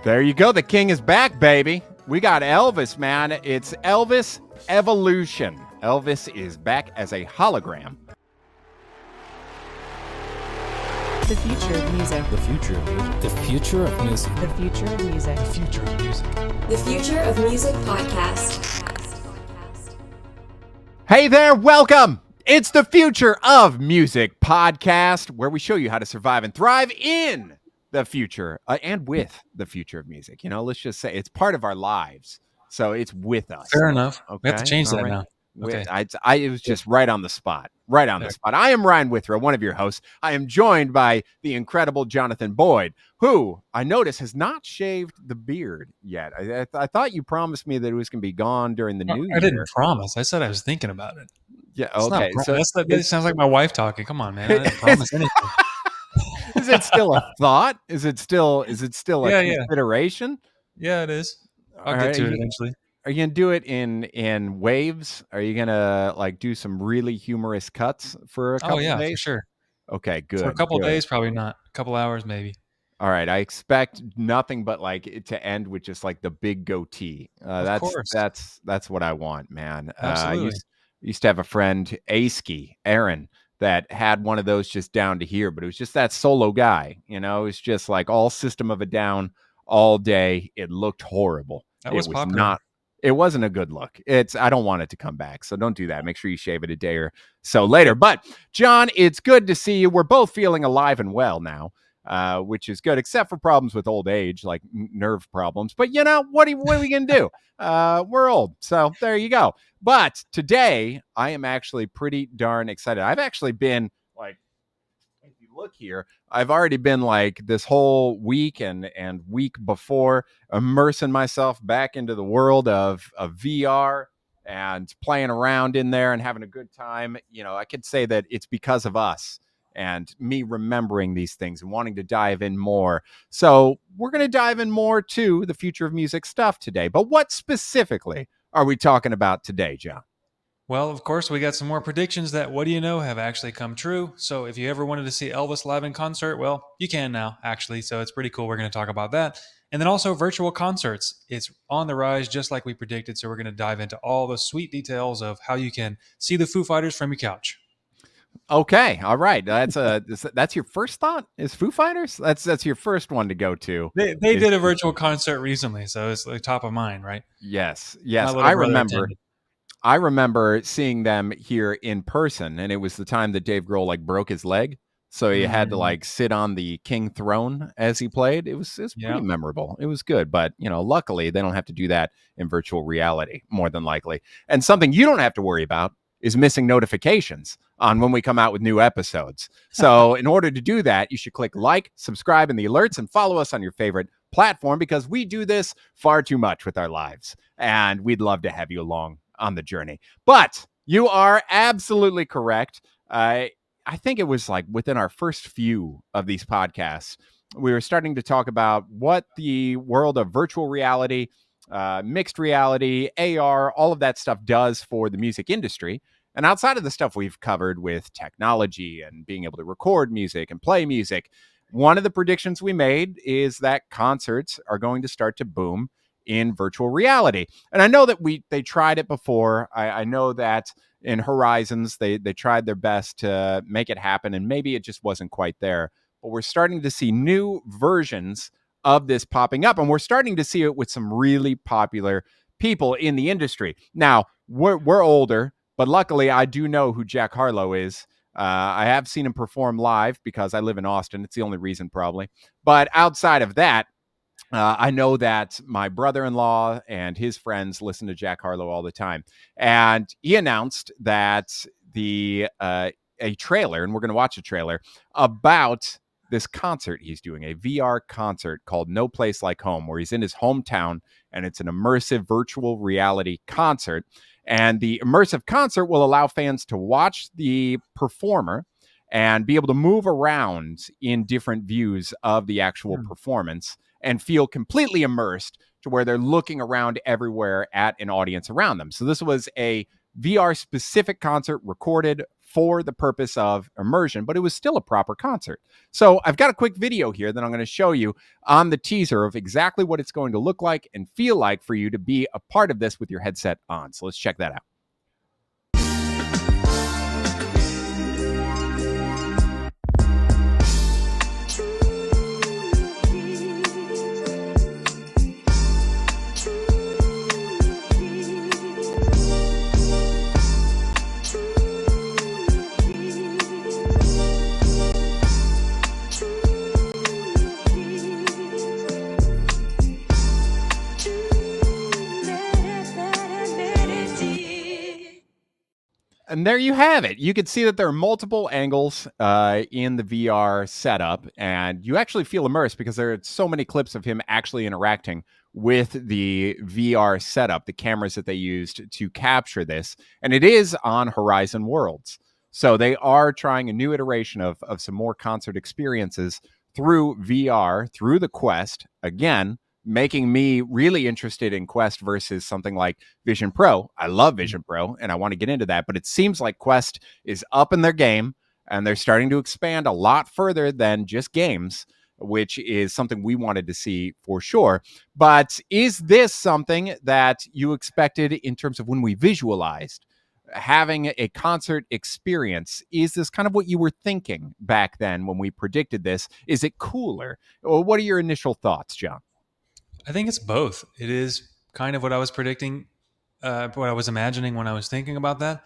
There you go. The king is back, baby. We got Elvis, man. It's Elvis Evolution. Elvis is back as a hologram. The future of music. The future of music. The future of music. The future of music. The future of music. The Future of Music podcast. Hey there, welcome. It's the Future of Music podcast, where we show you how to survive and thrive in the future and with the future of music. You know, let's just say it's part of our lives, so it's with us. Fair enough. Okay? We have to change that now. Okay. It was just right on the spot. Right on the spot. I am Ryan Withrow, one of your hosts. I am joined by the incredible Jonathan Boyd, who I notice has not shaved the beard yet. I thought you promised me that it was going to be gone during the new year. I didn't promise. I said I was thinking about it. Yeah. Okay. That sounds like my wife talking. Come on, man. I didn't promise anything. Is it still a thought? Is it still a consideration? Yeah, it is. I'll get to it eventually. Are you gonna do it in waves? Are you gonna like do some really humorous cuts for a couple days? For sure. Okay, good. For a couple days, probably not. A couple hours, maybe. All right. I expect nothing but like it to end with just like the big goatee. Of course. That's what I want, man. Absolutely. I used to have a friend, Aaron, that had one of those just down to here, but it was just that solo guy. You know, it was just like all System of a Down all day. It looked horrible. That was popular. It wasn't a good look. I don't want it to come back. So don't do that. Make sure you shave it a day or so later. But John, it's good to see you. We're both feeling alive and well now, which is good, except for problems with old age, like nerve problems. But you know, what are we going to do? We're old. So there you go. But today I am actually pretty darn excited. I've actually been like, if you look here, I've already been like this whole week and week before immersing myself back into the world of VR and playing around in there and having a good time. You know, I could say that it's because of us and me remembering these things and wanting to dive in more. So we're going to dive in more to the future of music stuff today. But what specifically are we talking about today, John? Well, of course, we got some more predictions that, what do you know, have actually come true. So if you ever wanted to see Elvis live in concert, well, you can now, actually. So it's pretty cool. We're going to talk about that. And then also virtual concerts. It's on the rise, just like we predicted. So we're going to dive into all the sweet details of how you can see the Foo Fighters from your couch. Okay. All right. That's your first thought is Foo Fighters? That's your first one to go to. They did a virtual concert recently, so it's like top of mind, right? Yes. I remember seeing them here in person, and it was the time that Dave Grohl like broke his leg. So he had to like sit on the king throne as he played. It was pretty memorable. It was good. But, you know, luckily they don't have to do that in virtual reality, more than likely. And something you don't have to worry about is missing notifications on when we come out with new episodes. So in order to do that, you should click like, subscribe in the alerts, and follow us on your favorite platform, because we do this far too much with our lives. And we'd love to have you along on the journey. But you are absolutely correct. I think it was like within our first few of these podcasts, we were starting to talk about what the world of virtual reality, mixed reality, AR, all of that stuff does for the music industry. And outside of the stuff we've covered with technology and being able to record music and play music, one of the predictions we made is that concerts are going to start to boom in virtual reality. And I know that they tried it before. I know that in Horizons, they tried their best to make it happen, and maybe it just wasn't quite there. But we're starting to see new versions of this popping up, and we're starting to see it with some really popular people in the industry. Now, we're older, but luckily I do know who Jack Harlow is. I have seen him perform live because I live in Austin. It's the only reason, probably. But outside of that, I know that my brother-in-law and his friends listen to Jack Harlow all the time. And he announced that a trailer, and we're going to watch a trailer, about this concert he's doing, a VR concert called No Place Like Home, where he's in his hometown, and it's an immersive virtual reality concert. And the immersive concert will allow fans to watch the performer and be able to move around in different views of the actual performance and feel completely immersed to where they're looking around everywhere at an audience around them. So this was a VR specific concert recorded for the purpose of immersion, but it was still a proper concert. So I've got a quick video here that I'm going to show you on the teaser of exactly what it's going to look like and feel like for you to be a part of this with your headset on. So let's check that out. And there you have it. You can see that there are multiple angles in the VR setup, and you actually feel immersed because there are so many clips of him actually interacting with the VR setup, the cameras that they used to capture this. And it is on Horizon Worlds. So they are trying a new iteration of some more concert experiences through VR, through the Quest. Again, making me really interested in Quest versus something like Vision Pro. I love Vision Pro, and I want to get into that, but it seems like Quest is up in their game, and they're starting to expand a lot further than just games, which is something we wanted to see for sure. But is this something that you expected in terms of when we visualized having a concert experience? Is this kind of what you were thinking back then when we predicted this? Is it cooler? Or what are your initial thoughts, John? I think it's both. It is kind of what I was predicting, what I was imagining when I was thinking about that.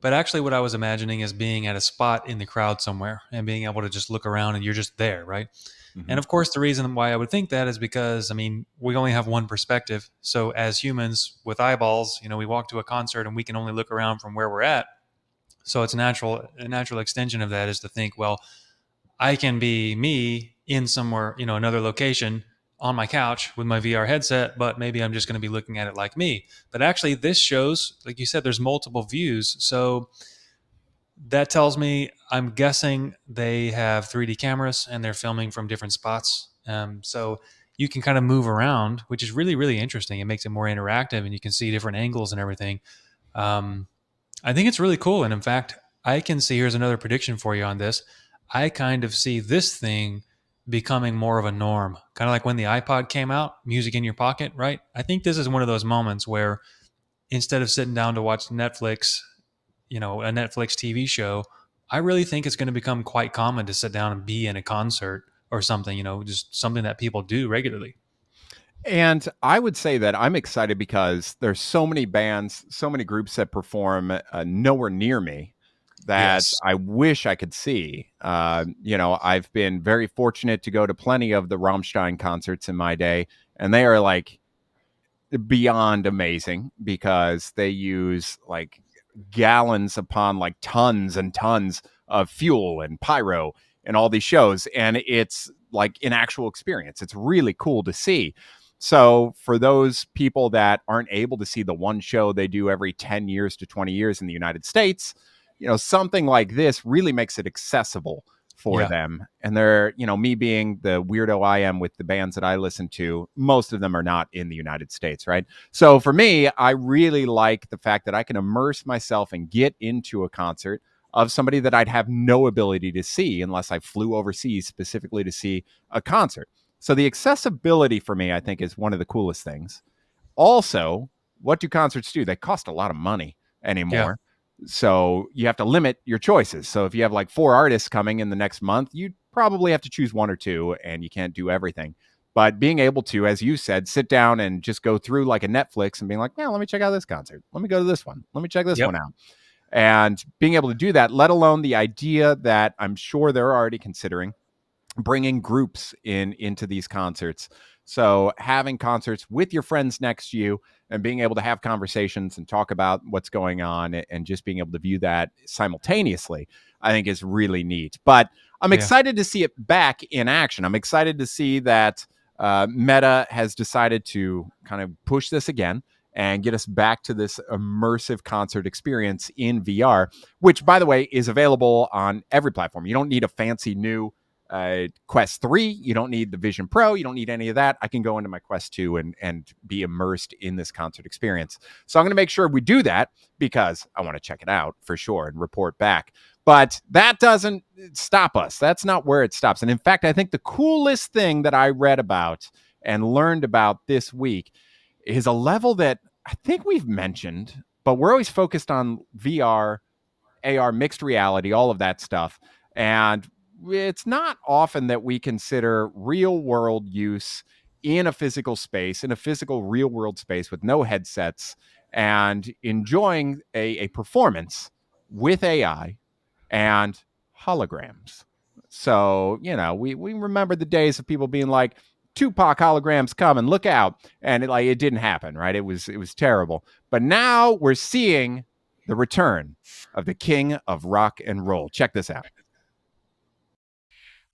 But actually, what I was imagining is being at a spot in the crowd somewhere and being able to just look around and you're just there, right? Mm-hmm. And of course, the reason why I would think that is because, I mean, we only have one perspective. So as humans with eyeballs, we walk to a concert and we can only look around from where we're at. So it's a natural extension of that is to think, well, I can be me in somewhere, another location on my couch with my VR headset, but maybe I'm just going to be looking at it like me. But actually, this shows, like you said, there's multiple views. So that tells me, I'm guessing they have 3D cameras and they're filming from different spots. So you can kind of move around, which is really, really interesting. It makes it more interactive and you can see different angles and everything. I think it's really cool. And in fact, I can see, here's another prediction for you on this. I kind of see this thing becoming more of a norm, kind of like when the iPod came out, music in your pocket, right? I think this is one of those moments where instead of sitting down to watch Netflix, a Netflix TV show, I really think it's going to become quite common to sit down and be in a concert or something, just something that people do regularly. And I would say that I'm excited because there's so many bands, so many groups that perform nowhere near me that Yes. I wish I could see. I've been very fortunate to go to plenty of the Rammstein concerts in my day, and they are like beyond amazing because they use like gallons upon like tons and tons of fuel and pyro and all these shows. And it's like an actual experience. It's really cool to see. So for those people that aren't able to see the one show they do every 10 years to 20 years in the United States, something like this really makes it accessible for them. And they're, me being the weirdo I am with the bands that I listen to, most of them are not in the United States, right? So for me, I really like the fact that I can immerse myself and get into a concert of somebody that I'd have no ability to see unless I flew overseas specifically to see a concert. So the accessibility for me, I think, is one of the coolest things. Also, what do concerts do? They cost a lot of money anymore. So you have to limit your choices. So if you have like 4 artists coming in the next month, you probably have to choose 1 or 2 and you can't do everything. But being able to, as you said, sit down and just go through like a Netflix and being like, yeah, let me check out this concert. Let me go to this one. Let me check this one out. And being able to do that, let alone the idea that I'm sure they're already considering bringing groups into these concerts. So having concerts with your friends next to you and being able to have conversations and talk about what's going on and just being able to view that simultaneously, I think is really neat. But I'm excited to see it back in action. I'm excited to see that Meta has decided to kind of push this again and get us back to this immersive concert experience in VR, which, by the way, is available on every platform. You don't need a fancy new Quest 3, you don't need the Vision Pro. You don't need any of that. I can go into my Quest 2 and be immersed in this concert experience. So I'm going to make sure we do that because I want to check it out for sure and report back. But that doesn't stop us. That's not where it stops. And in fact, I think the coolest thing that I read about and learned about this week is a level that I think we've mentioned, but we're always focused on VR, AR, mixed reality, all of that stuff. And it's not often that we consider real world use in a physical space, in a physical real world space with no headsets and enjoying a performance with AI and holograms. So, we remember the days of people being like, Tupac holograms coming, look out. And it didn't happen, right? It was terrible. But now we're seeing the return of the king of rock and roll. Check this out.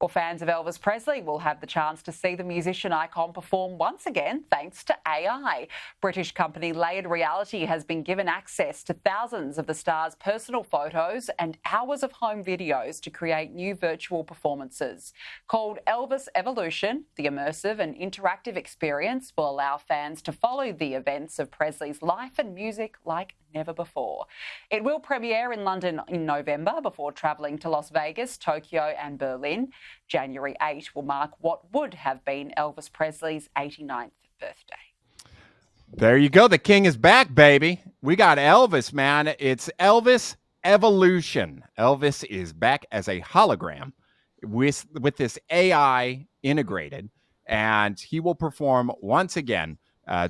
Well, fans of Elvis Presley will have the chance to see the musician icon perform once again thanks to AI. British company Layered Reality has been given access to thousands of the star's personal photos and hours of home videos to create new virtual performances. Called Elvis Evolution, the immersive and interactive experience will allow fans to follow the events of Presley's life and music like never before. It will premiere in London in November before travelling to Las Vegas, Tokyo and Berlin. January 8 will mark what would have been Elvis Presley's 89th birthday. There you go. The king is back, baby. We got Elvis, man. It's Elvis Evolution. Elvis is back as a hologram with this AI integrated, and he will perform once again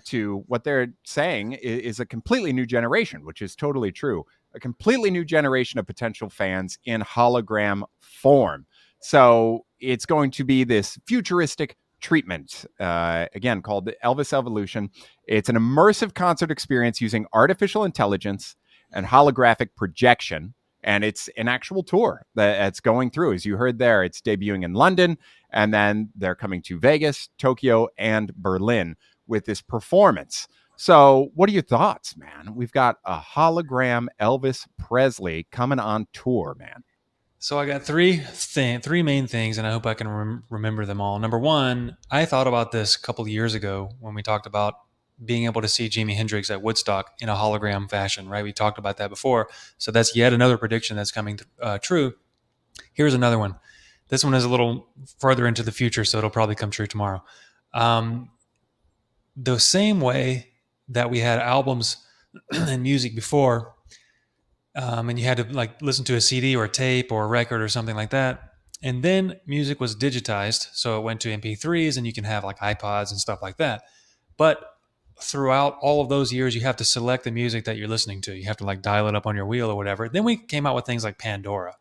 to what they're saying is a completely new generation, which is totally true. A completely new generation of potential fans in hologram form. So it's going to be this futuristic treatment, again, called the Elvis Evolution. It's an immersive concert experience using artificial intelligence and holographic projection. And it's an actual tour that's going through. As you heard there, it's debuting in London, and then they're coming to Vegas, Tokyo, and Berlin with this performance. So what are your thoughts, man? We've got a hologram Elvis Presley coming on tour, man. So I got three main things, and I hope I can remember them all. Number one, I thought about this a couple of years ago when we talked about being able to see Jimi Hendrix at Woodstock in a hologram fashion, right? We talked about that before. So that's yet another prediction that's coming true. Here's another one. This one is a little further into the future, so it'll probably come true tomorrow. The same way that we had albums and music before, and you had to listen to a CD or a tape or a record or something like that. And then music was digitized. So it went to MP3s, and you can have iPods and stuff like that. But throughout all of those years, you have to select the music that you're listening to. You have to dial it up on your wheel or whatever. Then we came out with things like Pandora.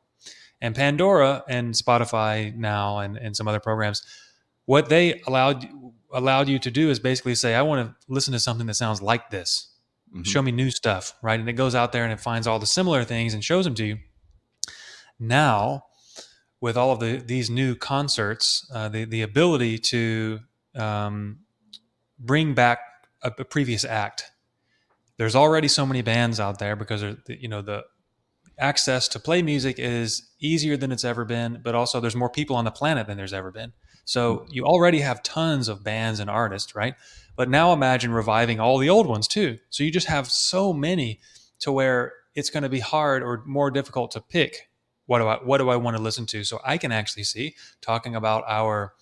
And Pandora and Spotify now and some other programs, what they allowed you to do is basically say, I want to listen to something that sounds like this. Mm-hmm. Show me new stuff, right? And it goes out there and it finds all the similar things and shows them to you. Now, with all of these new concerts, the ability to bring back a previous act. There's already so many bands out there because the access to play music is easier than it's ever been, but also there's more people on the planet than there's ever been. So you already have tons of bands and artists, right? But now imagine reviving all the old ones too. So you just have so many to where it's going to be hard or more difficult to pick what do I want to listen to. So I can actually see, talking about our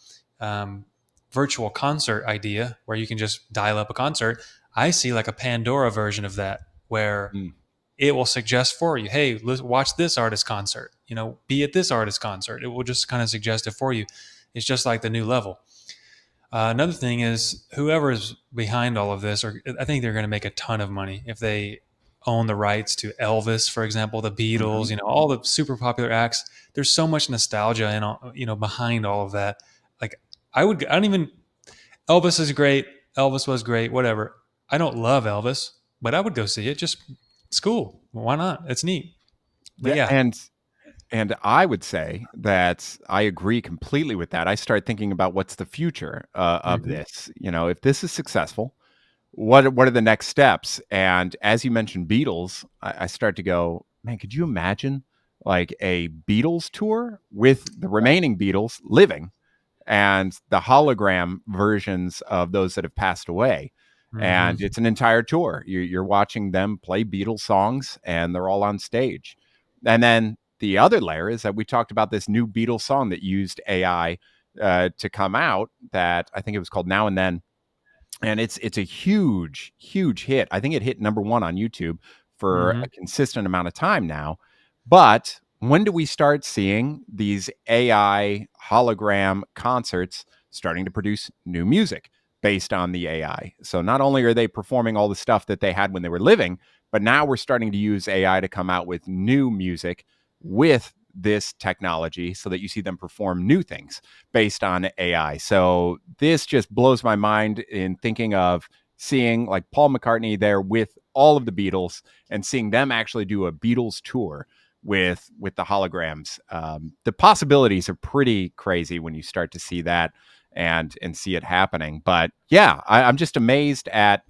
virtual concert idea where you can just dial up a concert, I see a Pandora version of that where it will suggest for you, hey, watch this artist concert, be at this artist concert. It will just kind of suggest it for you. It's just like the new level. Another thing is whoever is behind all of this, or I think they're going to make a ton of money if they own the rights to Elvis, for example, the Beatles, all the super popular acts. There's so much nostalgia and behind all of that. Elvis is great. Elvis was great, whatever. I don't love Elvis, but I would go see it. It's cool. Why not? It's neat. But yeah. And I would say that I agree completely with that. I start thinking about what's the future of this. If this is successful, what are the next steps? And as you mentioned, Beatles, I start to go, man, could you imagine like a Beatles tour with the remaining Beatles living and the hologram versions of those that have passed away. Mm-hmm. And it's an entire tour. You're watching them play Beatles songs, and they're all on stage. And then the other layer is that we talked about this new Beatles song that used AI to come out. That I think it was called Now and Then, and it's a huge hit. I think it hit number one on YouTube for Mm-hmm. a consistent amount of time now. But when do we start seeing these AI hologram concerts starting to produce new music based on the AI? So not only are they performing all the stuff that they had when they were living, but now we're starting to use AI to come out with new music with this technology so that you see them perform new things based on AI. So this just blows my mind in thinking of seeing like Paul McCartney there with all of the Beatles and seeing them actually do a Beatles tour with the holograms. The possibilities are pretty crazy when you start to see that and see it happening. But yeah, I'm just amazed at,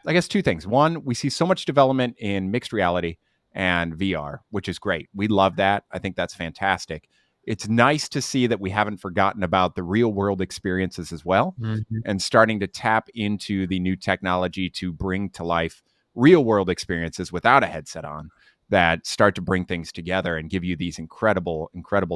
I guess, two things. One, we see so much development in mixed reality and VR, which is great. We love that. I think that's fantastic. It's nice to see that we haven't forgotten about the real world experiences as well Mm-hmm. and starting to tap into the new technology to bring to life real world experiences without a headset on that start to bring things together and give you these incredible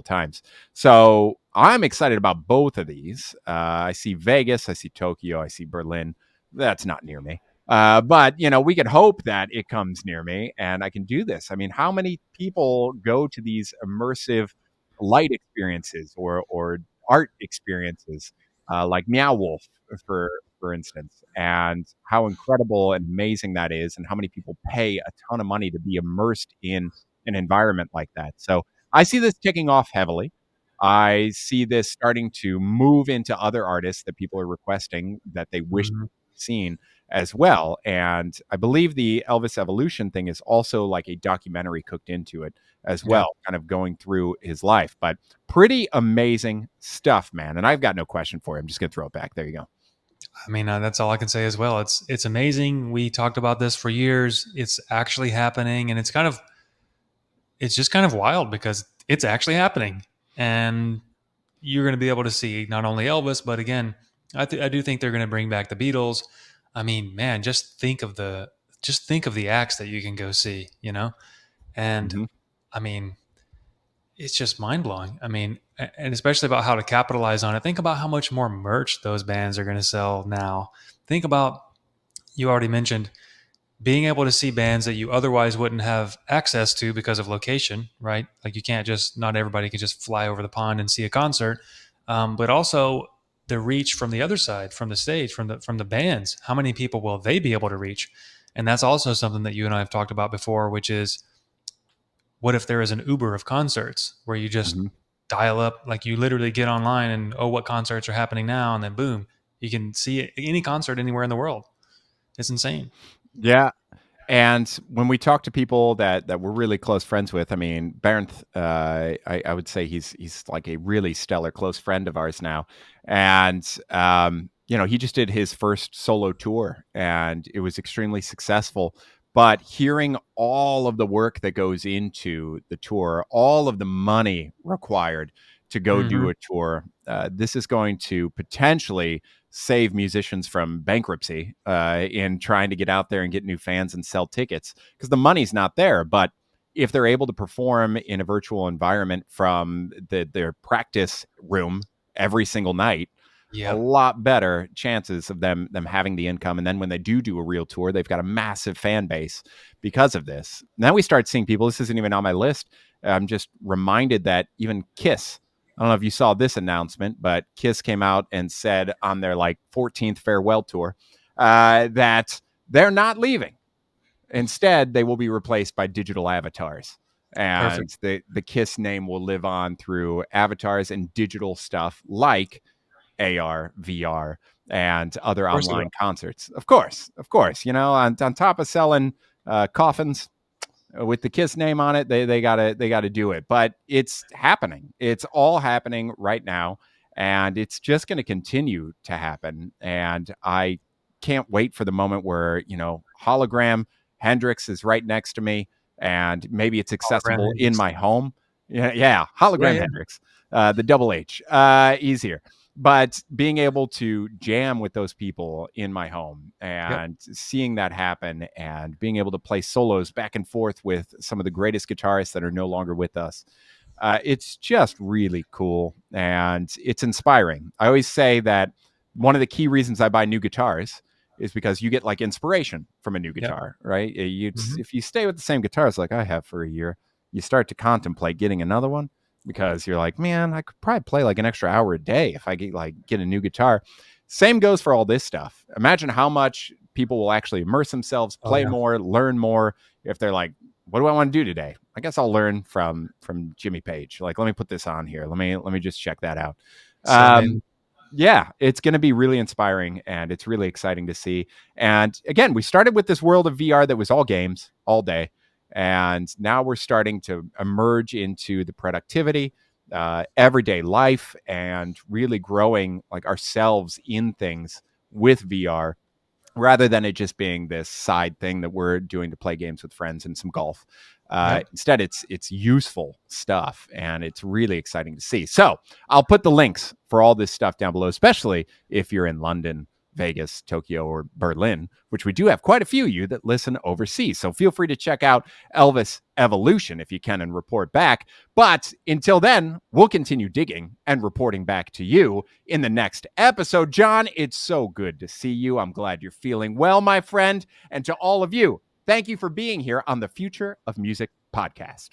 times. So I'm excited about both of these. I see Vegas, I see Tokyo, I see Berlin. That's not near me. But we can hope that it comes near me and I can do this. I mean, how many people go to these immersive light experiences or art experiences like Meow Wolf, for instance, and how incredible and amazing that is, and how many people pay a ton of money to be immersed in an environment like that. So I see this kicking off heavily. I see this starting to move into other artists that people are requesting that they wish Mm-hmm. seen as well. And I believe the Elvis Evolution thing is also like a documentary cooked into it as Yeah. well, kind of going through his life. But pretty amazing stuff, man. And I've got no question for you. I'm just going to throw it back. There you go. I mean, that's all I can say as well. It's amazing. We talked about this for years. It's actually happening, and it's just kind of wild because it's actually happening, and you're going to be able to see not only Elvis, but again, I do think they're going to bring back the Beatles. I mean, man, just think of the acts that you can go see, and Mm-hmm. I mean, it's just mind blowing. I mean, and especially about how to capitalize on it. Think about how much more merch those bands are going to sell now. Think about, you already mentioned, being able to see bands that you otherwise wouldn't have access to because of location, right? Like you can't just, not everybody can just fly over the pond and see a concert, but also the reach from the other side, from the stage, from the bands. How many people will they be able to reach? And that's also something that you and I have talked about before, which is, what if there is an Uber of concerts where you just Mm-hmm. dial up, like you literally get online and, oh, what concerts are happening now, and then boom, you can see any concert anywhere in the world. It's insane. Yeah. And when we talk to people that we're really close friends with, I mean, Bernth, I would say he's like a really stellar close friend of ours now, and he just did his first solo tour, and it was extremely successful. But hearing all of the work that goes into the tour, all of the money required to go Mm-hmm. do a tour, this is going to potentially save musicians from bankruptcy in trying to get out there and get new fans and sell tickets because the money's not there. But if they're able to perform in a virtual environment from their practice room every single night, a Yep. lot better chances of them having the income. And then when they do a real tour, they've got a massive fan base because of this. Now we start seeing people. This isn't even on my list. I'm just reminded that even Kiss, I don't know if you saw this announcement, but Kiss came out and said on their like 14th farewell tour that they're not leaving. Instead, they will be replaced by digital avatars. And Perfect. the Kiss name will live on through avatars and digital stuff like AR, VR, and other Of course it online will. concerts. Of course, on top of selling coffins with the Kiss name on it, they gotta do it. But it's happening. It's all happening right now, and it's just going to continue to happen. And I can't wait for the moment where hologram Hendrix is right next to me. and maybe it's accessible Hologram in Hendrix. my home. Yeah, hologram Yeah. Hendrix, the double H, easier. But being able to jam with those people in my home and seeing that happen and being able to play solos back and forth with some of the greatest guitarists that are no longer with us, it's just really cool and it's inspiring. I always say that one of the key reasons I buy new guitars is because you get like inspiration from a new guitar, right? If you stay with the same guitars like I have for a year, you start to contemplate getting another one because you're like, man, I could probably play like an extra hour a day if I get a new guitar. Same goes for all this stuff. Imagine how much people will actually immerse themselves, play more, learn more if they're like, what do I want to do today? I guess I'll learn from Jimmy Page. Like, let me put this on here. Let me just check that out. Yeah, it's going to be really inspiring and it's really exciting to see. And again, we started with this world of VR that was all games all day. And now we're starting to emerge into the productivity, everyday life, and really growing like ourselves in things with VR rather than it just being this side thing that we're doing to play games with friends and some golf. Instead, it's useful stuff, and it's really exciting to see. So I'll put the links for all this stuff down below, especially if you're in London, Vegas, Tokyo, or Berlin, which we do have quite a few of you that listen overseas. So feel free to check out Elvis Evolution if you can and report back. But until then, we'll continue digging and reporting back to you in the next episode. John, it's so good to see you. I'm glad you're feeling well, my friend. And to all of you, thank you for being here on the Future of Music podcast.